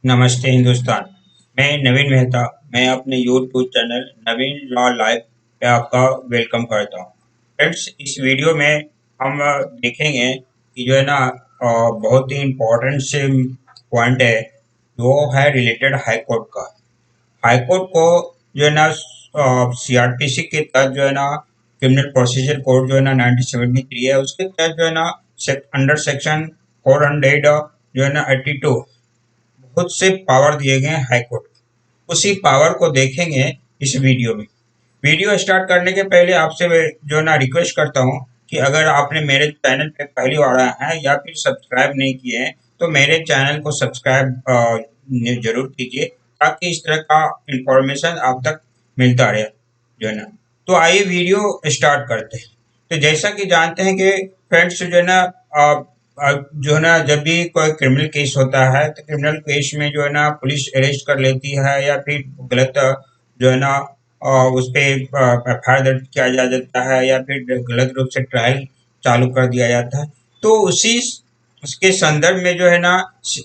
नमस्ते हिंदुस्तान। मैं नवीन मेहता। मैं अपने यूट्यूब चैनल नवीन लॉ लाइव पे आपका वेलकम करता हूँ। फ्रेंड्स, इस वीडियो में हम देखेंगे कि जो है ना बहुत ही इम्पोर्टेंट से पॉइंट है। वो है रिलेटेड हाई कोर्ट का। हाई कोर्ट को जो है ना सीआरपीसी के तहत जो है ना क्रिमिनल प्रोसीजर कोड जो है ना 1973 है, उसके तहत जो है ना अंडर सेक्शन 400 जो है ना 82 बहुत से पावर दिए गए हैं हाई कोर्ट को। उसी पावर को देखेंगे इस वीडियो में। वीडियो स्टार्ट करने के पहले आपसे जो है ना रिक्वेस्ट करता हूँ कि अगर आपने मेरे चैनल पे पहली बार आया है या फिर सब्सक्राइब नहीं किए हैं तो मेरे चैनल को सब्सक्राइब जरूर कीजिए, ताकि इस तरह का इंफॉर्मेशन आप तक मिलता रहे जो है ना। तो आइए वीडियो स्टार्ट करते हैं। तो जैसा कि जानते हैं कि फ्रेंड्स जो है ना जो है ना जब भी कोई क्रिमिनल केस होता है तो क्रिमिनल केस में जो है ना पुलिस अरेस्ट कर लेती है या फिर गलत जो है ना उस पे एफआईआर दर्ज किया जा जाता है या फिर गलत रूप से ट्रायल चालू कर दिया जाता है। तो उसी उसके संदर्भ में जो है ना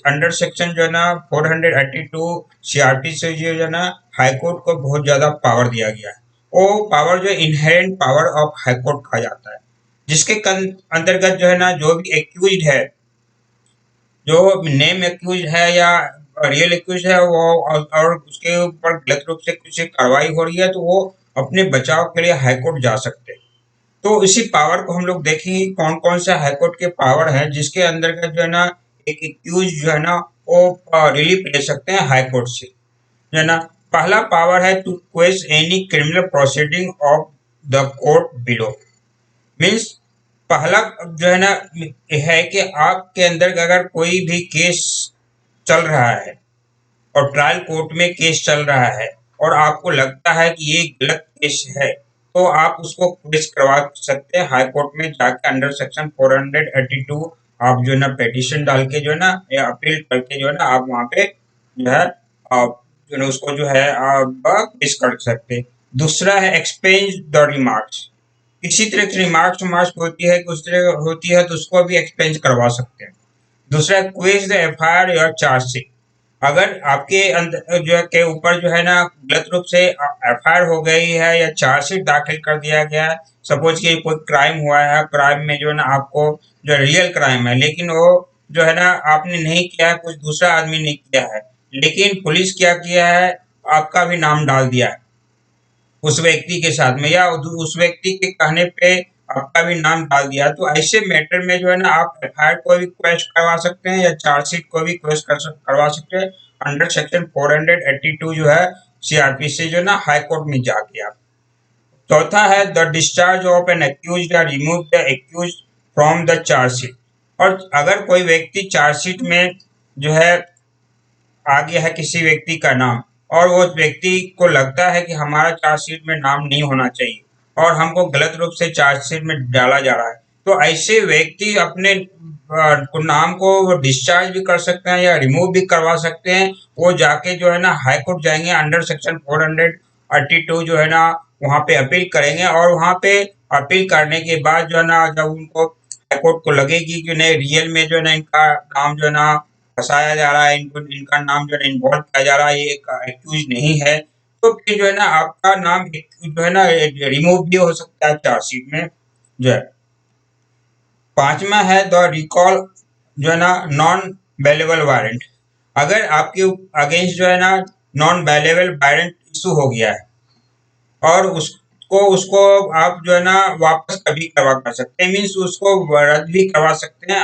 अंडर सेक्शन जो है ना 482 सीआरपी से जो है ना हाई कोर्ट को बहुत ज्यादा पावर दिया गया है। वो पावर जो inherent power of high court कहा जाता है, जिसके अंतर्गत जो है ना जो भी एक्यूज है, जो नेम एक्यूज है या रियल एक्यूज है वो और उसके ऊपर गलत रूप से कुछ कार्रवाई हो रही है तो वो अपने बचाव के लिए हाईकोर्ट जा सकते हैं। तो इसी पावर को हम लोग देखेंगे कौन कौन से हाईकोर्ट के पावर है जिसके अंतर्गत जो है ना एक एक्यूज जो है ना वो रिलीफ ले सकते हैं हाईकोर्ट से जो है ना। पहला पावर है to question any criminal proceeding of the court below. Means पहला जो है ना है कि आपके अंदर अगर कोई भी केस चल रहा है और ट्रायल कोर्ट में केस चल रहा है और आपको लगता है कि ये गलत केस है, तो आप उसको केस करवा सकते हैं हाई कोर्ट में जाके अंडर सेक्शन 482। आप जो है ना पिटीशन डाल के जो है ना या अपील करके जो है ना आप वहाँ पे जो है आप जो है उसको जो है आप केस कर सकते हैं। दूसरा है एक्सपेंज द रिमार्क्स। किसी तरह की रिमार्क्स मार्क्स होती है, उस तरह होती है तो उसको भी एक्सपेंज करवा सकते हैं। दूसरा क्वेज द एफआईआर या चार्जशीट। अगर आपके अंदर जो है के ऊपर जो है ना गलत रूप से एफआईआर हो गई है या चार्जशीट दाखिल कर दिया गया है, सपोज कि कोई क्राइम हुआ है, क्राइम में जो है ना आपको जो रियल क्राइम है लेकिन वो जो है ना आपने नहीं किया है, कुछ दूसरा आदमी ने किया है, लेकिन पुलिस क्या किया है, आपका भी नाम डाल दिया है उस व्यक्ति के साथ में या उस व्यक्ति के कहने पे आपका भी नाम डाल दिया, तो ऐसे मैटर में जो है ना आप एफआईआर को भी क्वेश्चन करवा सकते हैं या चार्जशीट को भी क्वेश्चन करवा सकते हैं अंडर सेक्शन 482 जो है सीआरपी से जो है ना हाई कोर्ट में जाके आप। चौथा है the discharge of an accused या remove the accused from the chargesheet. और अगर कोई व्यक्ति चार्जशीट में जो है आ गया है किसी व्यक्ति का नाम और वो व्यक्ति को लगता है कि हमारा चार्जशीट में नाम नहीं होना चाहिए और हमको गलत रूप से चार्जशीट में डाला जा रहा है, तो ऐसे व्यक्ति अपने नाम को डिस्चार्ज भी कर सकते हैं या रिमूव भी करवा सकते हैं। वो जाके जो है ना हाई कोर्ट जाएंगे, अंडर सेक्शन 482 जो है ना वहाँ पे अपील करेंगे और वहाँ पे अपील करने के बाद जो है ना जब उनको हाई कोर्ट को लगेगी कि नहीं रियल में जो है ना इनका नाम जो है ना फंसाया जा रहा है, इनको इनका नाम जो है इन्वॉल्व किया जा रहा है, ये एक एक्यूज नहीं है, तो फिर जो है ना आपका नाम जो है ना रिमूव भी हो सकता है चार्जशीट में जो है। पांचवा है द रिकॉल जो है ना नॉन वेलेबल वारंट। अगर आपके अगेंस्ट जो है ना नॉन वेलेबल वारंट इशू हो गया है और उसको उसको आप जो है ना वापस कभी करवा कर सकते हैं, मीन्स उसको रद्द भी करवा सकते हैं।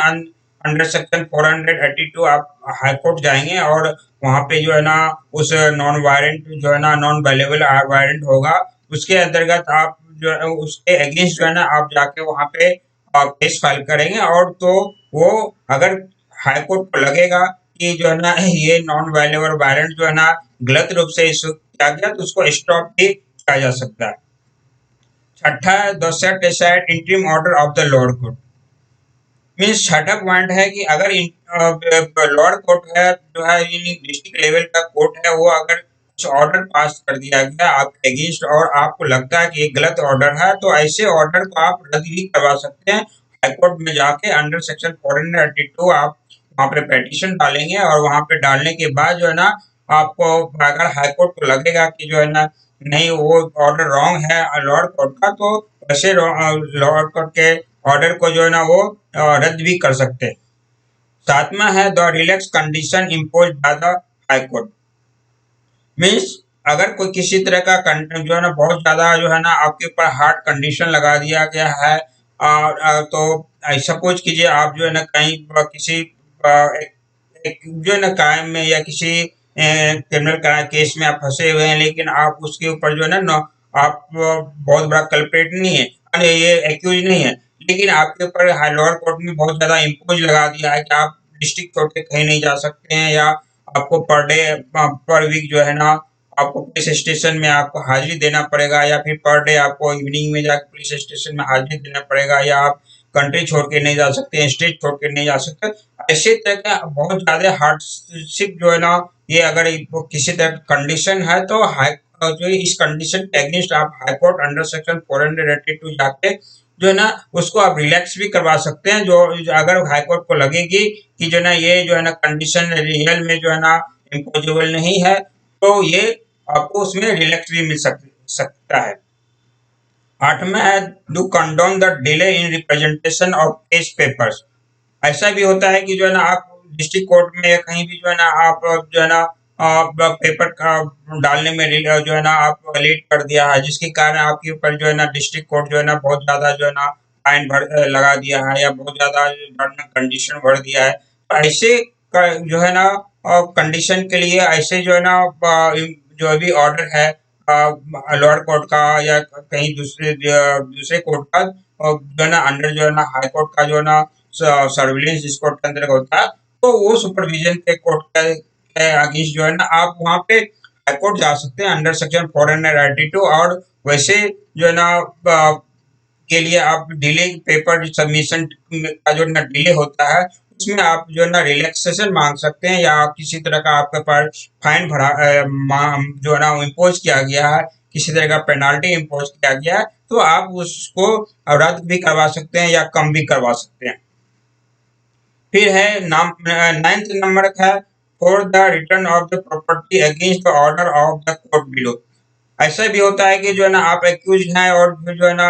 अंडर सेक्शन 482 आप हाई कोर्ट जाएंगे और वहाँ पे जो है ना उस नॉन वारंट जो है ना नॉन वेलेबल वारंट होगा, उसके अंतर्गत आप जो है उसके अगेंस्ट जो है ना आप जाके वहाँ पे केस फाइल करेंगे और तो वो अगर हाई कोर्ट को लगेगा कि जो है ना ये नॉन वेलेबल वारंट जो है ना गलत रूप से इशू किया गया तो उसको स्टॉप भी किया जा सकता है। छठा है the set aside interim order of the lower court. Means छठा पॉइंट है कि अगर लोअर कोर्ट है जो है डिस्ट्रिक्ट लेवल का कोर्ट है, वो अगर कुछ ऑर्डर पास कर दिया गया आपके अगेंस्ट और आपको लगता है कि ये गलत ऑर्डर है, तो ऐसे ऑर्डर को आप रद्द भी करवा सकते हैं हाई कोर्ट में जाके। अंडर सेक्शन 482 आप वहाँ पे पेटिशन डालेंगे और वहाँ पे डालने के बाद जो है ना आपको अगर हाई कोर्ट को लगेगा कि जो है ना नहीं वो ऑर्डर रॉन्ग है लोअर कोर्ट का, तो वैसे लोअर कोर्ट के ऑर्डर को जो है ना वो रद्द भी कर सकते हैं। सातवां है the relax condition impose by the high court. Means अगर कोई किसी तरह का जो है ना बहुत ज्यादा जो है ना आपके ऊपर हार्ड कंडीशन लगा दिया गया है, और तो सपोज कीजिए आप जो है ना कहीं किसी एक, एक जो है ना क्राइम में या किसी क्रिमिनल केस में आप फंसे हुए हैं, लेकिन आप उसके ऊपर जो है ना आप बहुत बड़ा कल्प्रेट नहीं है, अरे ये एक्यूज नहीं है, लेकिन आपके ऊपर लोअर कोर्ट में बहुत ज्यादा इम्पोज लगा दिया है कि आप डिस्ट्रिक्ट छोड़ के कहीं नहीं जा सकते हैं, या आपको पर डे पर वीक जो है ना आपको पुलिस स्टेशन में आपको हाजिरी देना पड़ेगा, या फिर पर डे आपको इवनिंग में जाकर पुलिस स्टेशन में हाजिरी देना पड़ेगा, या आप कंट्री छोड़ के नहीं जा सकते, स्टेट छोड़ के नहीं जा सकते। ऐसे तरह का बहुत ज्यादा हार्डशिप जो है ना, ये अगर किसी तरह कंडीशन है तो हाई जो इस कंडीशन के अगेंस्ट आप हाई कोर्ट अंडर सेक्शन 482 जाके जो है ना उसको आप रिलैक्स भी करवा सकते हैं। जो अगर हाई कोर्ट को लगेगी कि जो ना ये जो है ना कंडीशन रियल में जो है ना इम्पोजेबल नहीं है, तो ये आपको उसमें रिलैक्स भी मिल सकता है। आठवां है do condom the delay in representation of case papers. ऐसा भी होता है कि जो है ना आप डिस्ट्रिक्ट कोर्ट में या कहीं भी जो है ना आप जो है ना पेपर का डालने में जो है ना आप लेट कर दिया है, जिसके कारण आपके ऊपर जो है ना डिस्ट्रिक्ट कोर्ट जो है ना बहुत ज्यादा जो है ना फाइन लगा दिया है, या बहुत ज्यादा कंडीशन भर दिया है। तो ऐसे जो है ना कंडीशन के लिए ऐसे जो है ना जो भी ऑर्डर है लोअर कोर्ट का या कहीं दूसरे कोर्ट का, जो है ना अंडर जो है ना हाई कोर्ट का जो है ना सर्विलेंस जिस कोर्ट के अंदर होता है, तो वो सुपरविजन के कोर्ट के अगेंस्ट जो है ना आप वहाँ पे हाई कोर्ट जा सकते हैं अंडर सेक्शन 482। और वैसे जो है ना के लिए आप डिले पेपर सबमिशन का जो ना डिले होता है, उसमें आप जो है ना रिलैक्सेशन मांग सकते हैं, या किसी तरह का आपके पास फाइन जो है ना इम्पोज किया गया है, किसी तरह का पेनाल्टी इम्पोज किया गया है, तो आप उसको रद्द भी करवा सकते हैं या कम भी करवा सकते हैं। फिर है नाम 9th नंबर है for the return of the property against the order of the court below. ऐसा भी होता है कि जो है ना आप एक्यूज हैं, और जो है ना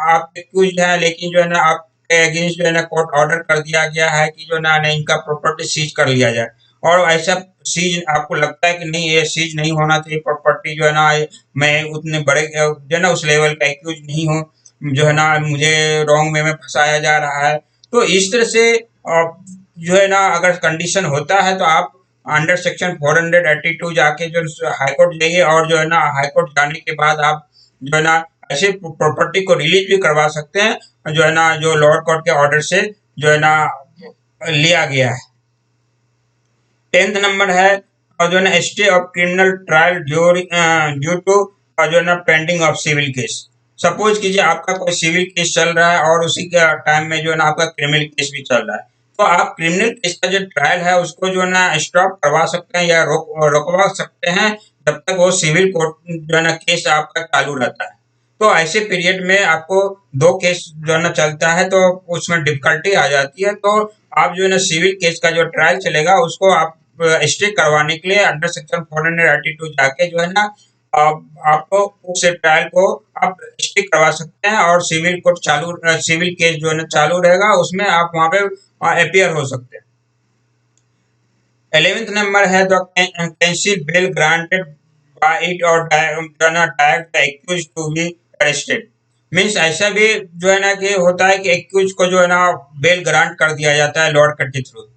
आप एक्यूज हैं, लेकिन जो है ना आपके अगेंस्ट जो है ना कोर्ट ऑर्डर कर दिया गया है कि जो ना इनका प्रॉपर्टी सीज कर लिया जाए, और ऐसा सीज आपको लगता है कि नहीं ये सीज नहीं होना चाहिए प्रॉपर्टी, जो है ना मैं उतने बड़े जो है ना उस लेवल का एक्यूज नहीं हूँ, जो है ना मुझे रॉन्ग वे में फंसाया जा रहा है। तो इस तरह से जो है ना अगर कंडीशन होता है तो आप अंडर सेक्शन 482 जाके जो हाई कोर्ट जाइए, और जो है ना हाई कोर्ट जाने के बाद आप जो है ना ऐसे प्रॉपर्टी को रिलीज भी करवा सकते हैं, जो है ना जो लोअर कोर्ट के ऑर्डर से जो है ना लिया गया है। 10th नंबर है और जो है ना stay of criminal trial due to जो है ना pending of civil case. Suppose कीजिए आपका कोई सिविल केस चल रहा है और उसी के टाइम में जो है ना आपका क्रिमिनल केस भी चल रहा है, तो आप क्रिमिनल केस का जो ट्रायल है उसको जो है ना स्टॉप करवा सकते हैं या रोकवा सकते हैं, जब तक वो सिविल कोर्ट जो है ना केस आपका चालू रहता है। तो ऐसे पीरियड में आपको दो केस जो है ना चलता है, तो उसमें डिफिकल्टी आ जाती है, तो आप जो है ना सिविल केस का जो ट्रायल चलेगा उसको आप स्टे करवाने के लिए अंडर सेक्शन 482 जाके जो है ना आपको उस ट्रायल को आप स्टे करवा सकते हैं, और सिविल कोर्ट चालू सिविल केस जो है ना चालू रहेगा, उसमें आप वहाँ पे अपियर हो सकते हैं। 11th नंबर है the cancel bail granted by it और direct the accused to be arrested. Means ऐसा भी जो है ना कि होता है कि एक्यूज को जो है ना बेल ग्रांट कर दिया जाता है लॉर्ड कोर्ट के थ्रू,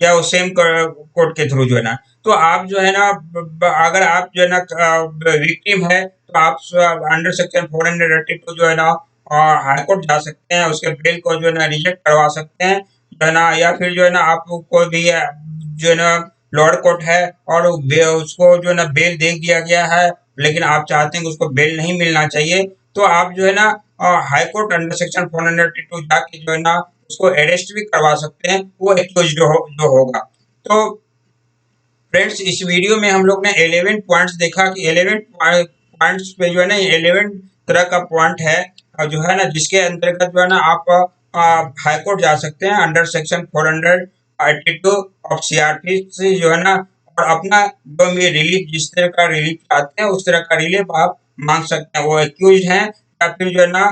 या वो सेम कोर्ट के थ्रू जो है ना, तो आप जो है ना अगर आप जो है ना विक्टिम है तो आप अंडर सेक्शन 482 जो है ना हाई कोर्ट जा सकते हैं, उसके बेल को जो है ना रिजेक्ट करवा सकते हैं, जो है ना, या फिर जो है ना आपको कोई भी जो है ना लोअर कोर्ट है और उसको जो है ना बेल दे दिया गया है, लेकिन आप चाहते हैं कि उसको बेल नहीं मिलना चाहिए, तो आप जो है ना हाई कोर्ट अंडर सेक्शन 482 जाके जो है ना उसको अरेस्ट भी करवा सकते हैं, वो एक्यूज जो होगा। तो फ्रेंड्स इस वीडियो में हम लोग ने 11 पॉइंट्स देखा कि 11 पॉइंट्स पे जो है ना 11 तरह का पॉइंट है, और जो है ना जिसके अंतर्गत जो है ना आप हाई कोर्ट जा सकते हैं under section attitude of CRP से जो है ना, और अपना जो भी रिलीफ, जिस तरह का रिलीफ चाहते हैं उस तरह का रिलीफ आप मांग सकते हैं। वो एक्यूज हैं या फिर जो है ना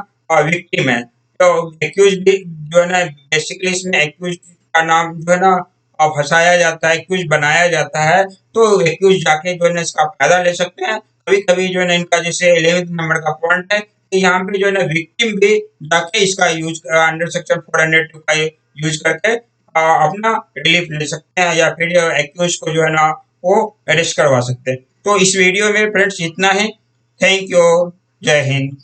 विक्टिम है। तो एक्यूज भी जो है ना, बेसिकली इसमें एक्यूज का नाम जो है ना फंसाया जाता है, एक्यूज बनाया जाता है। तो एक्यूज जाके जो है ना इसका फायदा ले सकते हैं। कभी कभी जो है ना इनका जैसे 11th नंबर का पॉइंट है कि यहाँ पे जो है ना विक्टिम भी जाके इसका यूज अंडर सेक्शन 402 का यूज करके अपना रिलीफ ले सकते हैं, या फिर एक्यूज को जो है ना वो अरेस्ट करवा सकते हैं। तो इस वीडियो में फ्रेंड्स इतना ही। Thank you. जय हिंद।